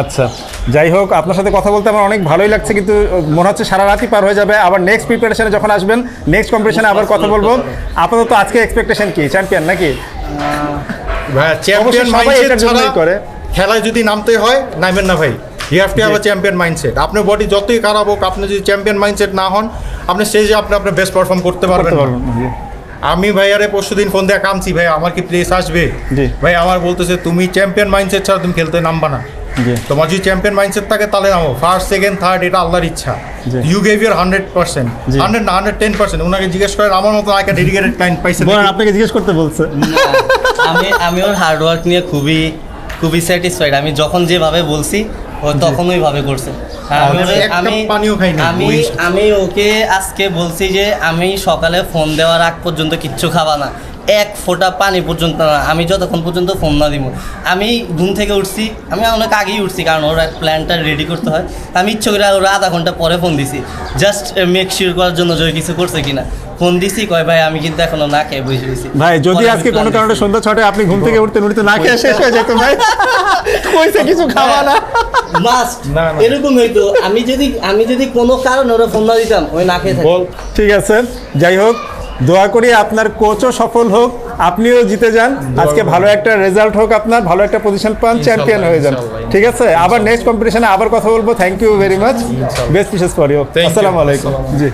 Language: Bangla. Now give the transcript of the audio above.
আচ্ছা, যাই হোক, আপনার সাথে কথা বলতে আমার অনেক ভালোই লাগছে, কিন্তু মনে হচ্ছে সারা রাতই পার হয়ে যাবে। আবার নেক্সট প্রিপারেশনে যখন আসবেন, নেক্সট কম্পিটিশনে আবার কথা বলবো। আপাতত আজকে এক্সপেকটেশন কি, চ্যাম্পিয়ন নাকি? ভাই চ্যাম্পিয়ন সবাই মাইন্ডসেট এটার ছাড়া জন্যই করে। খেলায় যদি নামতে হয় নামবেন না ভাই। You have to have a champion mindset. আপনার বডি যতই খারাপ হোক, আপনি যদি চ্যাম্পিয়ন মাইন্ডসেট না হন, আপনি স্টেজে আপনি আপনার বেস্ট পারফর্ম করতে পারবেন না। আমি ভাইয়ারে পরশুদিন ফোন দিয়ে কামছি, ভাই আমার কি প্লেস আসবে? জি। ভাই আমার বলতেছে তুমি চ্যাম্পিয়ন মাইন্ডসেট ছাড়া তুমি খেলতে নামবা না। জি। তোমার যদি চ্যাম্পিয়ন মাইন্ডসেট থাকে তাহলে নামো, ফার্স্ট সেকেন্ড থার্ড এটা আল্লাহর ইচ্ছা। জি। ইউ গেভ ইউর 100%, 100 না 110%। ওনাকে জিজ্ঞেস করেন আমার মতো একটা ডেডিকেটেড ক্লায়েন্ট পাইছে বলেন, আপনাকে জিজ্ঞেস করতে বলছে। আমি ওর হার্ডওয়ার্ক নিয়ে খুবই স্যাটিসফাইড। আমি যখন যেভাবে বলছি ও তখন ওইভাবে করছে। এক কাপ পানিও খাইনি। আমি ওকে আজকে বলছি যে আমি সকালে ফোন দেওয়ার আগ পর্যন্ত কিচ্ছু খাবা না, এক ফোঁটা পানি পর্যন্ত না, আমি যতক্ষণ পর্যন্ত ফোন না দিব। আমি ঘুম থেকে উঠছি, আমি অনেক আগেই উঠছি, কারণ ওর প্ল্যানটা রেডি করতে হয়। আমি ইচ্ছে করে ওরা আধা ঘন্টা পরে ফোন দিছি, জাস্ট মেক শিওর করার জন্য যে কিছু করছে কিনা। ফোন দিছি, কয় ভাই আমি কিন্তু এখনো না খেয়ে বসে রয়েছি। ভাই যদি আজকে কোনো কারণে সন্ধ্যা 6টায় আপনি ঘুম থেকে উঠতে উঠতে না খেয়ে শেষ হয়ে যেত ভাই, কইছে কিছু খাওয়া না। মাস্ট না। এরকম হইতো। আমি যদি কোনো কারণে ওরা ফোন না দিতাম, ওই না খেয়ে থাকতো। ঠিক আছে, যাই হোক, দোয়া করি আপনার কোচও সফল হোক, আপনিও জিতে যান, আজকে ভালো একটা রেজাল্ট হোক, আপনার ভালো একটা পজিশন পান, চ্যাম্পিয়ন হয়ে যান। ঠিক আছে, আবার নেক্সট কম্পিটিশনে আবার কথা বলবো। Thank you very much, best wishes for you. আসসালামু আলাইকুম। জি।